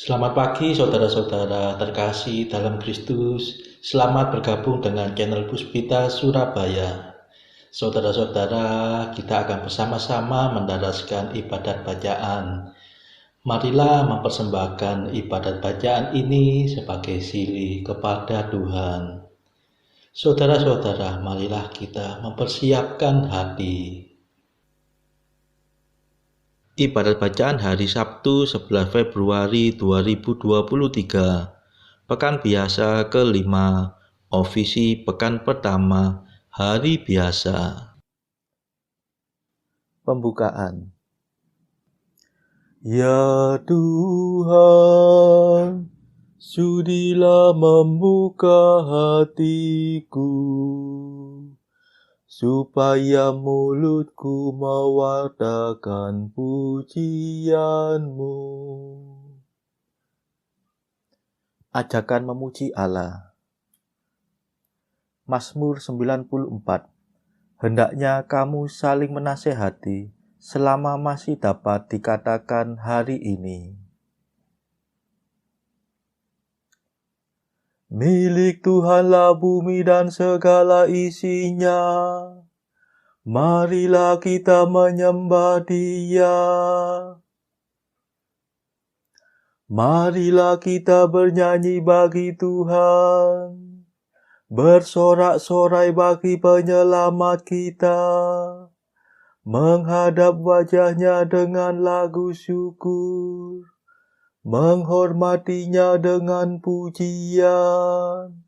Selamat pagi saudara-saudara terkasih dalam Kristus. Selamat bergabung dengan channel Puspita Surabaya. Saudara-saudara, kita akan bersama-sama mendaraskan ibadat bacaan. Marilah mempersembahkan ibadat bacaan ini sebagai silih kepada Tuhan. Saudara-saudara, marilah kita mempersiapkan hati. Ibadat bacaan hari Sabtu 11 Februari 2023, Pekan Biasa kelima, Ofisi Pekan Pertama, Hari Biasa. Pembukaan. Ya Tuhan, sudilah membuka hatiku, supaya mulutku mewartakan pujian-Mu. Ajakan memuji Allah. Mazmur 94. Hendaknya kamu saling menasehati selama masih dapat dikatakan hari ini. Milik Tuhanlah bumi dan segala isinya. Marilah kita menyembah Dia. Marilah kita bernyanyi bagi Tuhan, bersorak-sorai bagi penyelamat kita, menghadap wajah-Nya dengan lagu syukur, menghormati-Nya dengan pujian.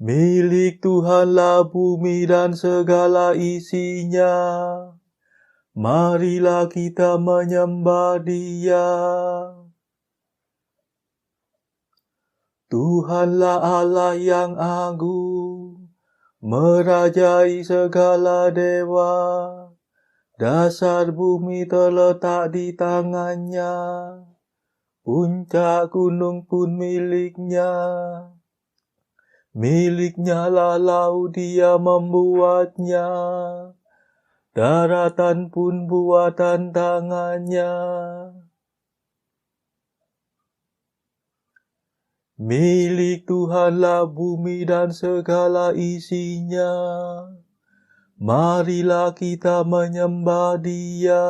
Milik Tuhanlah bumi dan segala isinya. Marilah kita menyembah Dia. Tuhanlah Allah yang agung, merajai segala dewa. Dasar bumi terletak di tangan-Nya, puncak gunung pun milik-Nya. Milik-Nya lah laut, Dia membuatnya, daratan pun buatan tangan-Nya. Milik Tuhanlah bumi dan segala isinya. Marilah kita menyembah Dia.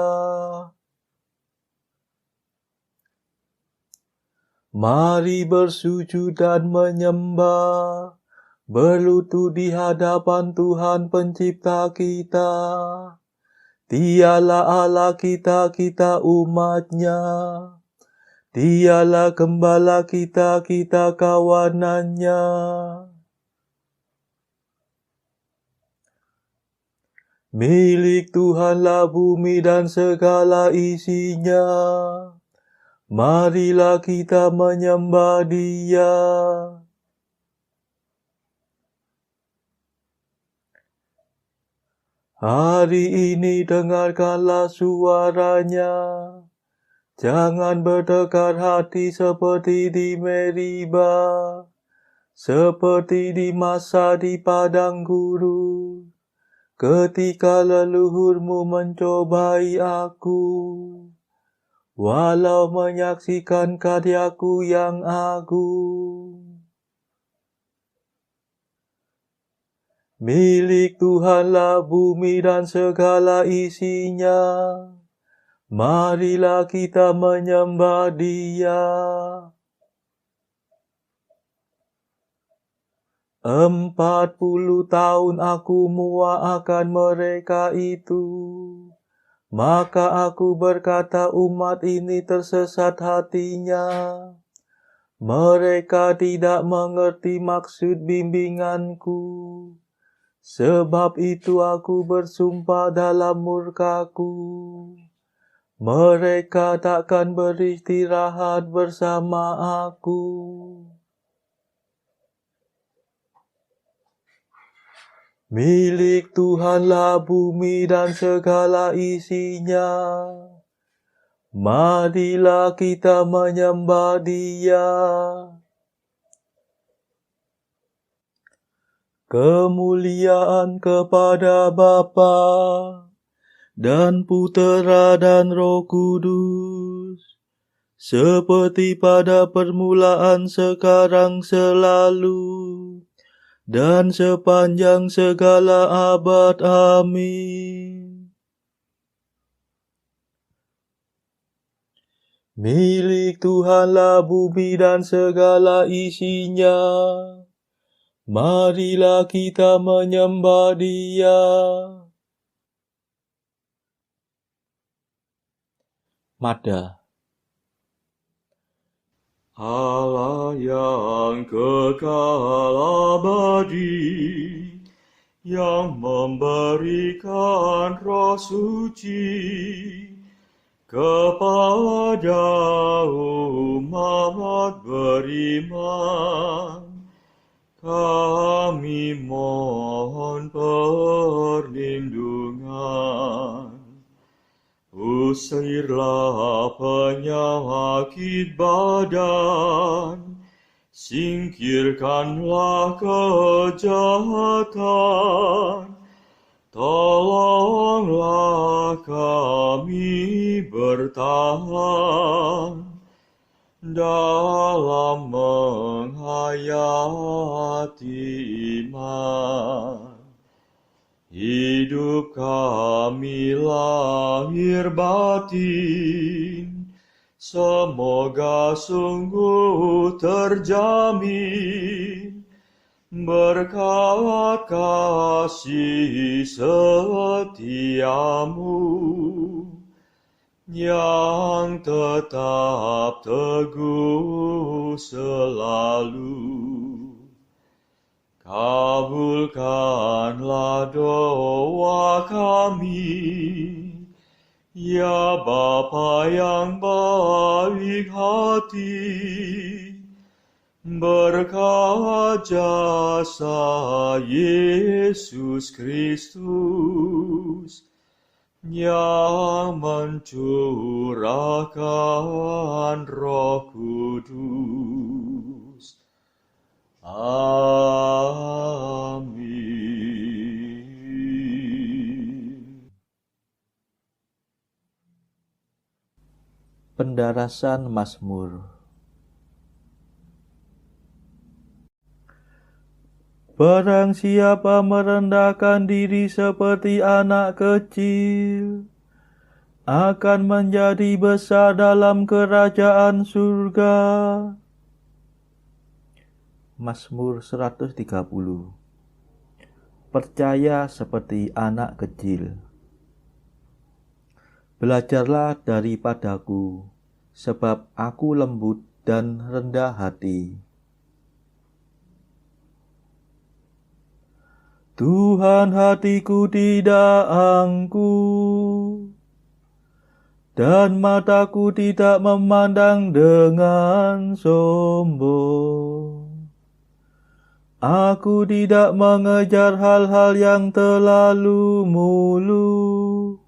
Mari bersujud dan menyembah, berlutut di hadapan Tuhan Pencipta kita. Dialah Allah kita, kita umat-Nya. Dialah Gembala kita, kita kawanan-Nya. Milik Tuhanlah bumi dan segala isinya. Marilah kita menyembah Dia. Hari ini dengarkanlah suara-Nya. Jangan bertekar hati seperti di Meriba, seperti di masa di padang gurun, ketika leluhurmu mencobai aku, walau menyaksikan karyaku yang agung. Milik Tuhanlah bumi dan segala isinya. Marilah kita menyembah Dia. 40 tahun aku muak akan mereka itu. Maka aku berkata, umat ini tersesat hatinya. Mereka tidak mengerti maksud bimbinganku. Sebab itu aku bersumpah dalam murkaku. Mereka takkan beristirahat bersama aku. Milik Tuhanlah bumi dan segala isinya. Marilah kita menyembah Dia. Kemuliaan kepada Bapa dan Putera dan Roh Kudus, seperti pada permulaan, sekarang, selalu, dan sepanjang segala abad. Amin. Milik Tuhanlah bumi dan segala isinya. Marilah kita menyembah Dia. Mada. Allah yang kekal abadi, yang memberikan Roh Suci kepada umat beriman, kami mohon perlindungan. Usirlah penyakit badan, singkirkanlah kejahatan, tolonglah kami bertahan dalam menghayati iman. Hidup kami lahir batin, semoga sungguh terjamin berkat kasih setiamu yang tetap teguh selalu. Kabulkanlah doa kami, ya Bapa yang baik hati, berkat jasa Yesus Kristus yang mencurahkan Roh Kudus. Amin. Pendarasan Mazmur. Barang siapa merendahkan diri seperti anak kecil, akan menjadi besar dalam kerajaan surga. Mazmur 130. Percaya seperti anak kecil. Belajarlah daripadaku, sebab aku lembut dan rendah hati. Tuhan, hatiku tidak angkuh, dan mataku tidak memandang dengan sombong. Aku tidak mengejar hal-hal yang terlalu muluk,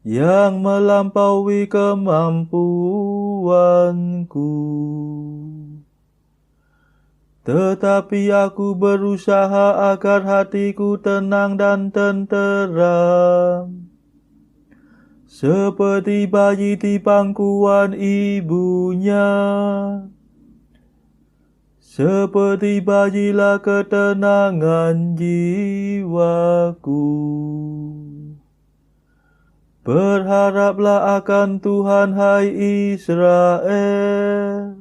yang melampaui kemampuanku. Tetapi aku berusaha agar hatiku tenang dan tenteram, seperti bayi di pangkuan ibunya. Seperti bayilah ketenangan jiwaku. Berharaplah akan Tuhan, hai Israel,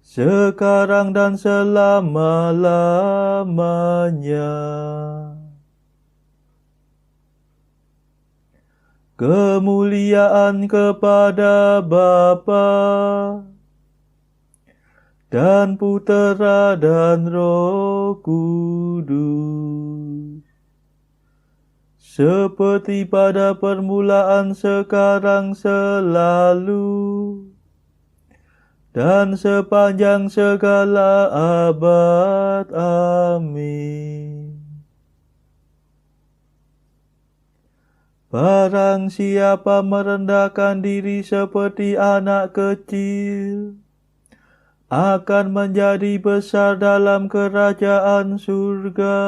sekarang dan selama-lamanya. Kemuliaan kepada Bapa dan Putera dan Roh Kudus, seperti pada permulaan, sekarang, selalu, dan sepanjang segala abad. Amin. Barang siapa merendahkan diri seperti anak kecil, akan menjadi besar dalam kerajaan surga.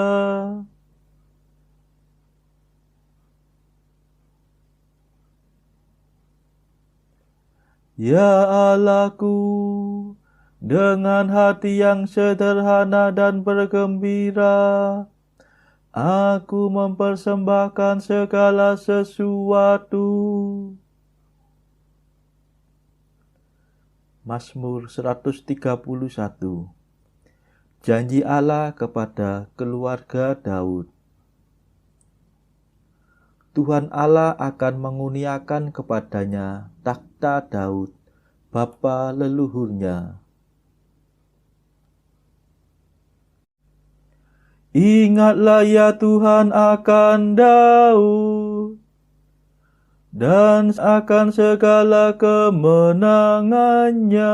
Ya Allahku, dengan hati yang sederhana dan bergembira, aku mempersembahkan segala sesuatu. Mazmur 131. Janji Allah kepada keluarga Daud. Tuhan Allah akan menguniakan kepadanya takhta Daud, bapa leluhurnya. Ingatlah ya Tuhan akan Daud, dan akan segala kemenangannya.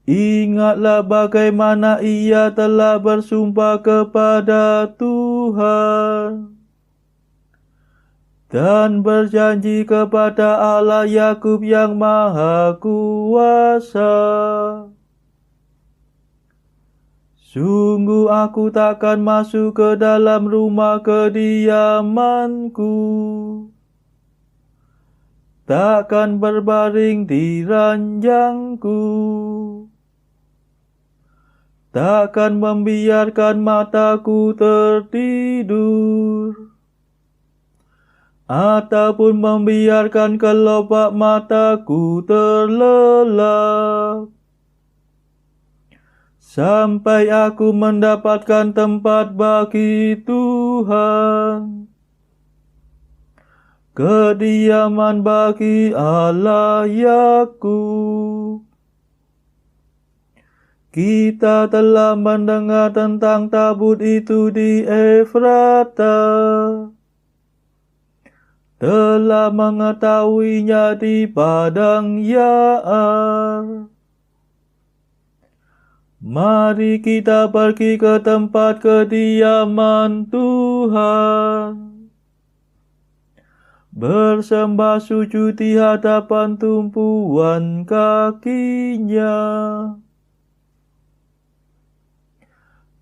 Ingatlah bagaimana ia telah bersumpah kepada Tuhan dan berjanji kepada Allah Yakub yang Maha Kuasa. Sungguh aku takkan masuk ke dalam rumah kediamanku, takkan berbaring di ranjangku, takkan membiarkan mataku tertidur, ataupun membiarkan kelopak mataku terlelap, sampai aku mendapatkan tempat bagi Tuhan, kediaman bagi Allah Yakub. Kita telah mendengar tentang tabut itu di Efrata, telah mengetahuinya di padang Yaar. Mari kita pergi ke tempat kediaman Tuhan, bersembah sujud di hadapan tumpuan kakinya.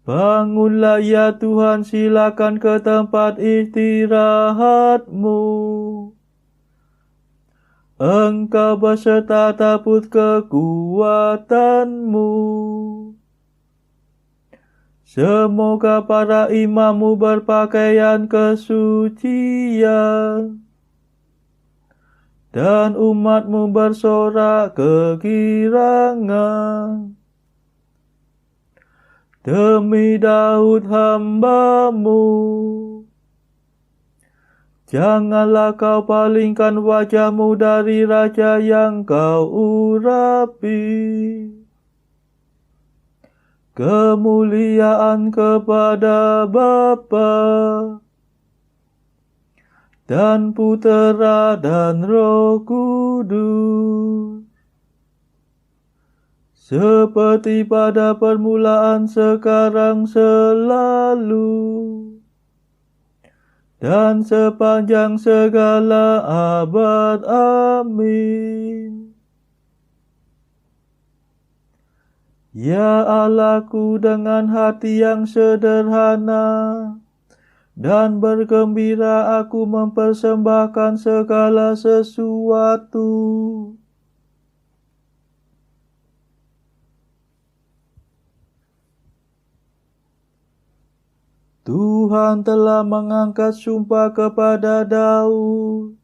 Bangunlah ya Tuhan, silakan ke tempat istirahatmu. Engkau beserta tabut kekuatanmu. Semoga para imammu berpakaian kesucian, dan umatmu bersorak kegirangan. Demi Daud hamba-Mu, janganlah kau palingkan wajah-Mu dari raja yang kau urapi. Kemuliaan kepada Bapa dan Putera dan Roh Kudus, seperti pada permulaan, sekarang, selalu, dan sepanjang segala abad. Amin. Ya Allahku, dengan hati yang sederhana dan bergembira aku mempersembahkan segala sesuatu. Tuhan telah mengangkat sumpah kepada Daud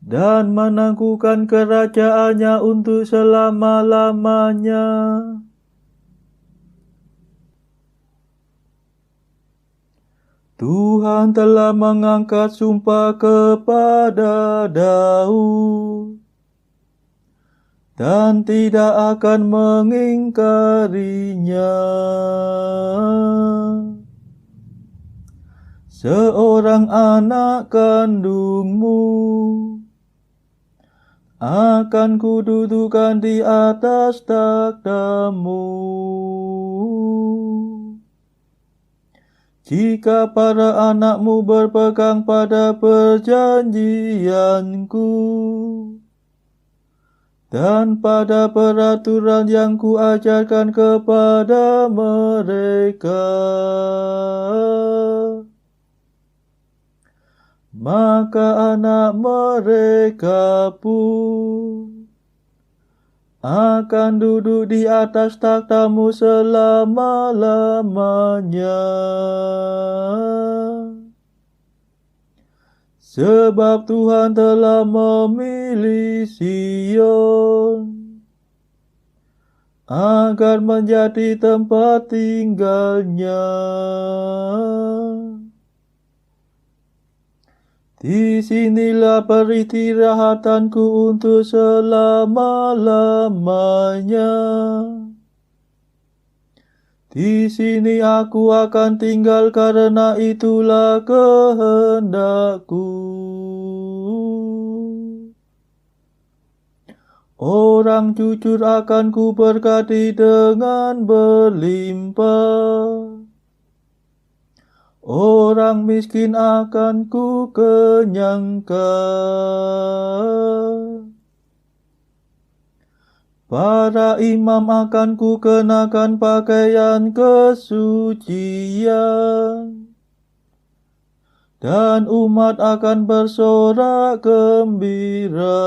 dan menangguhkan kerajaannya untuk selama-lamanya. Tuhan telah mengangkat sumpah kepada Daud dan tidak akan mengingkarinya. Seorang anak kandungmu akan kududukan di atas takhtamu. Jika para anakmu berpegang pada perjanjianku dan pada peraturan yang kuajarkan kepada mereka, maka anak mereka pun akan duduk di atas takhtamu selama-lamanya. Sebab Tuhan telah memilih Sion agar menjadi tempat tinggalnya. Di sinilah peristirahatanku untuk selama-lamanya. Di sini aku akan tinggal karena itulah kehendakku. Orang jujur akan ku berkati dengan berlimpah. Orang miskin akan ku kenyangkan. Para imam akan ku kenakan pakaian kesucian. Dan umat akan bersorak gembira.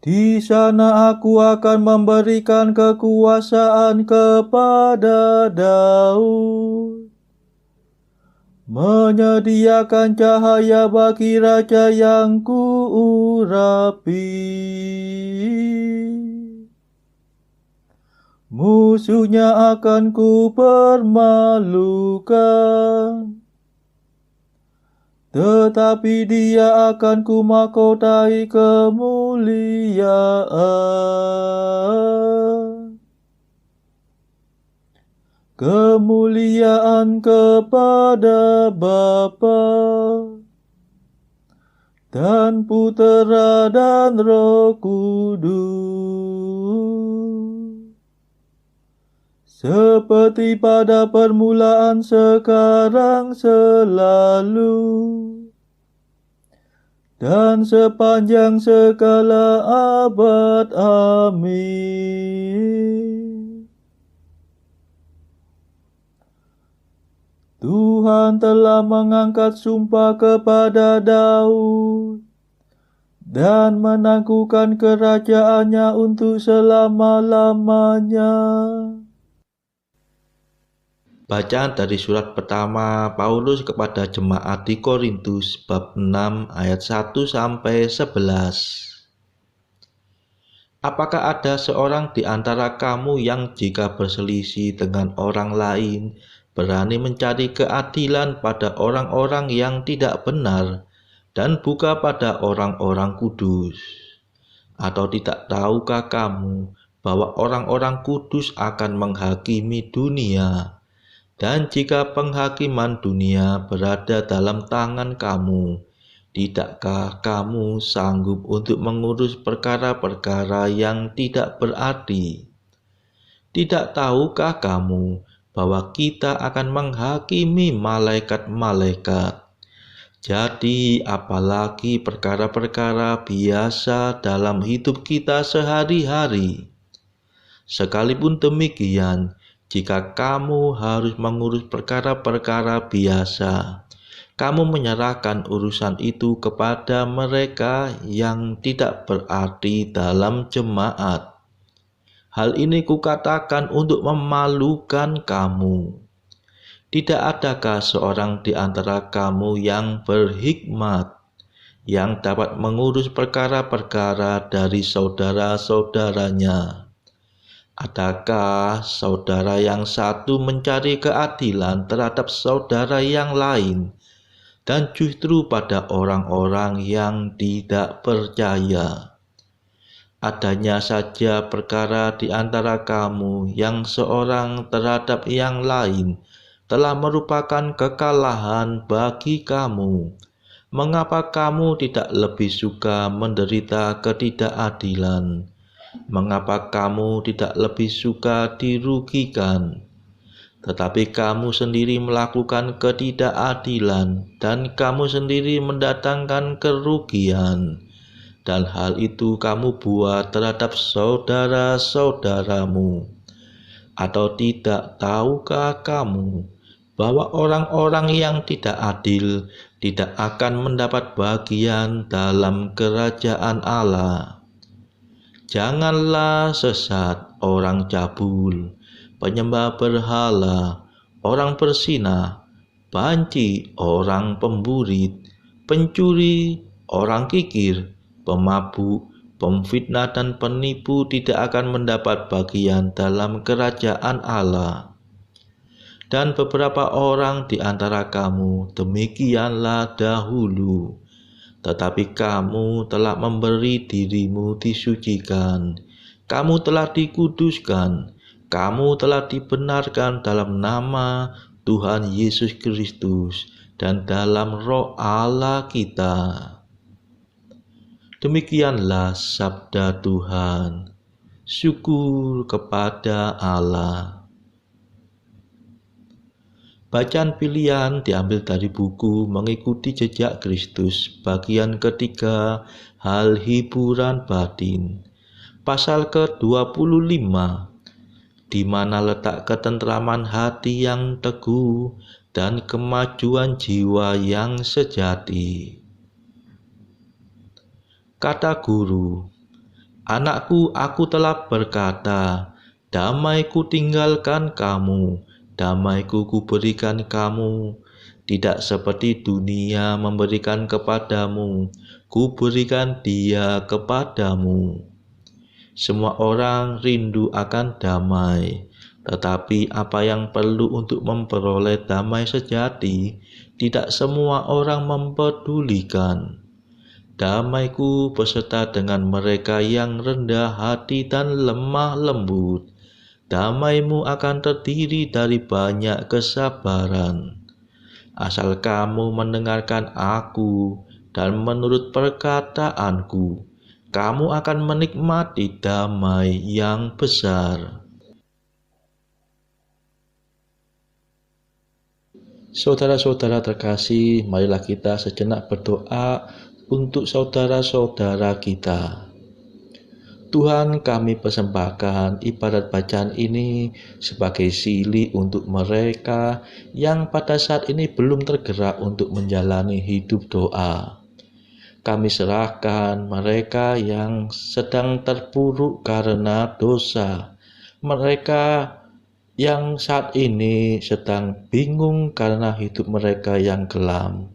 Di sana aku akan memberikan kekuasaan kepada Daud, menyediakan cahaya bagi raja yang kuurapi. Musuhnya akan ku permalukan, tetapi dia akan ku mahkotai kemuliaan. Kemuliaan kepada Bapa dan Putera dan Roh Kudus, seperti pada permulaan, sekarang, selalu, dan sepanjang segala abad. Amin. Tuhan telah mengangkat sumpah kepada Daud dan menangguhkan kerajaannya untuk selama-lamanya. Bacaan dari surat pertama Paulus kepada jemaat di Korintus bab 6 ayat 1-11. Apakah ada seorang di antara kamu yang jika berselisih dengan orang lain berani mencari keadilan pada orang-orang yang tidak benar dan bukan pada orang-orang kudus? Atau tidak tahukah kamu bahwa orang-orang kudus akan menghakimi dunia? Dan jika penghakiman dunia berada dalam tangan kamu, tidakkah kamu sanggup untuk mengurus perkara-perkara yang tidak berarti? Tidak tahukah kamu bahwa kita akan menghakimi malaikat-malaikat? Jadi apalagi perkara-perkara biasa dalam hidup kita sehari-hari. Sekalipun demikian, jika kamu harus mengurus perkara-perkara biasa, kamu menyerahkan urusan itu kepada mereka yang tidak berarti dalam jemaat. Hal ini kukatakan untuk memalukan kamu. Tidak adakah seorang di antara kamu yang berhikmat, yang dapat mengurus perkara-perkara dari saudara-saudaranya? Adakah saudara yang satu mencari keadilan terhadap saudara yang lain, dan justru pada orang-orang yang tidak percaya? Adanya saja perkara di antara kamu yang seorang terhadap yang lain telah merupakan kekalahan bagi kamu. Mengapa kamu tidak lebih suka menderita ketidakadilan? Mengapa kamu tidak lebih suka dirugikan? Tetapi kamu sendiri melakukan ketidakadilan, dan kamu sendiri mendatangkan kerugian. Dan hal itu kamu buat terhadap saudara-saudaramu. Atau tidak tahukah kamu bahwa orang-orang yang tidak adil tidak akan mendapat bagian dalam kerajaan Allah. Janganlah sesat orang cabul, penyembah berhala, orang berzina, banci, orang pemburit, pencuri, orang kikir, pemabuk, pemfitnah dan penipu tidak akan mendapat bagian dalam kerajaan Allah. Dan beberapa orang di antara kamu demikianlah dahulu, tetapi kamu telah memberi dirimu disucikan, kamu telah dikuduskan, kamu telah dibenarkan dalam nama Tuhan Yesus Kristus dan dalam Roh Allah kita. Demikianlah sabda Tuhan. Syukur kepada Allah. Bacaan pilihan diambil dari buku Mengikuti Jejak Kristus, bagian ketiga, hal hiburan batin. Pasal ke-25, di mana letak ketentraman hati yang teguh dan kemajuan jiwa yang sejati. Kata guru, "Anakku, aku telah berkata, damai-Ku tinggalkan kamu, damai-Ku kuberikan kamu. Tidak seperti dunia memberikan kepadamu, kuberikan dia kepadamu." Semua orang rindu akan damai, tetapi apa yang perlu untuk memperoleh damai sejati, tidak semua orang mempedulikan. Damai-Ku beserta dengan mereka yang rendah hati dan lemah lembut. Damai-Mu akan terdiri dari banyak kesabaran. Asal kamu mendengarkan Aku dan menurut perkataanku, kamu akan menikmati damai yang besar. Saudara-saudara terkasih, marilah kita sejenak berdoa untuk saudara-saudara kita. Tuhan, kami persembahkan ibadat bacaan ini sebagai silih untuk mereka yang pada saat ini belum tergerak untuk menjalani hidup doa. Kami serahkan mereka yang sedang terpuruk karena dosa, mereka yang saat ini sedang bingung karena hidup mereka yang kelam.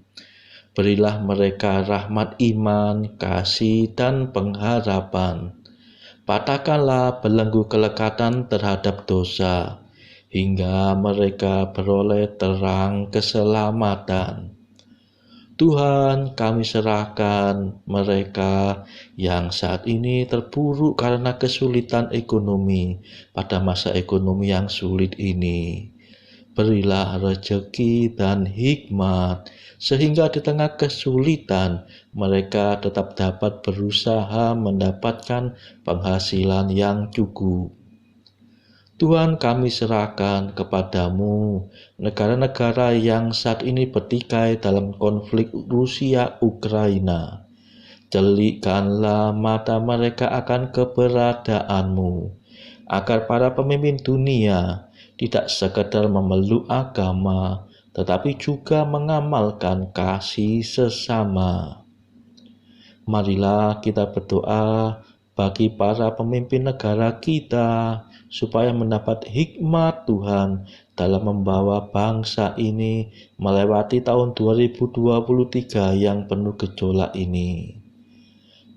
Berilah mereka rahmat iman, kasih, dan pengharapan. Patahkanlah belenggu kelekatan terhadap dosa, hingga mereka beroleh terang keselamatan. Tuhan, kami serahkan mereka yang saat ini terpuruk karena kesulitan ekonomi pada masa ekonomi yang sulit ini. Berilah rezeki dan hikmat, sehingga di tengah kesulitan mereka tetap dapat berusaha mendapatkan penghasilan yang cukup. Tuhan, kami serahkan kepadamu negara-negara yang saat ini bertikai dalam konflik Rusia-Ukraina. Celikkanlah mata mereka akan keberadaanmu, agar para pemimpin dunia tidak sekedar memeluk agama, tetapi juga mengamalkan kasih sesama. Marilah kita berdoa bagi para pemimpin negara kita, supaya mendapat hikmat Tuhan dalam membawa bangsa ini melewati tahun 2023 yang penuh gejolak ini.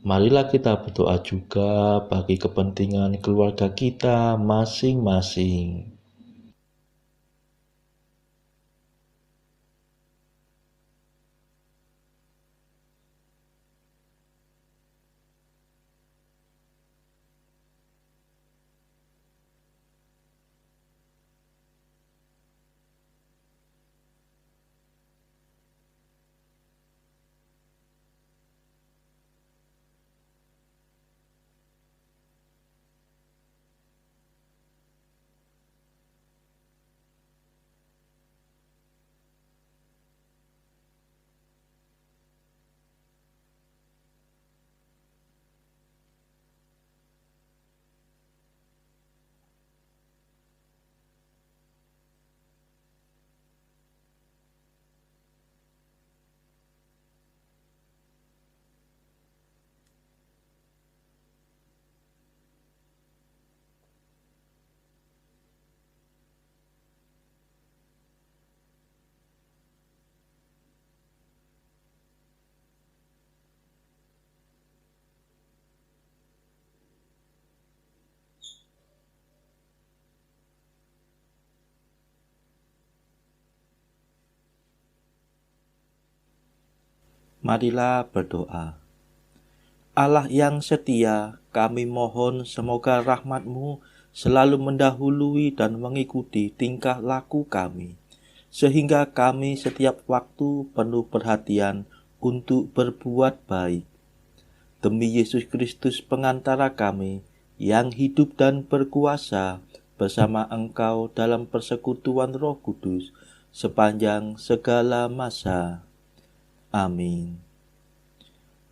Marilah kita berdoa juga bagi kepentingan keluarga kita masing-masing. Marilah berdoa. Allah yang setia, kami mohon semoga rahmat-Mu selalu mendahului dan mengikuti tingkah laku kami, sehingga kami setiap waktu penuh perhatian untuk berbuat baik. Demi Yesus Kristus pengantara kami, yang hidup dan berkuasa bersama Engkau dalam persekutuan Roh Kudus, sepanjang segala masa. Amin.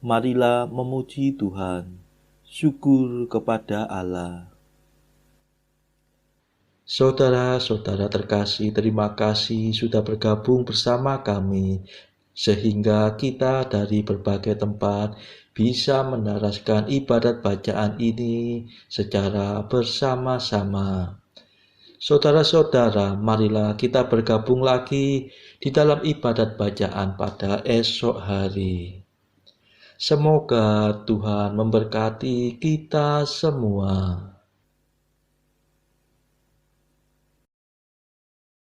Marilah memuji Tuhan. Syukur kepada Allah. Saudara-saudara terkasih, terima kasih sudah bergabung bersama kami, sehingga kita dari berbagai tempat bisa menaraskan ibadat bacaan ini secara bersama-sama. Saudara-saudara, marilah kita bergabung lagi di dalam ibadat bacaan pada esok hari. Semoga Tuhan memberkati kita semua.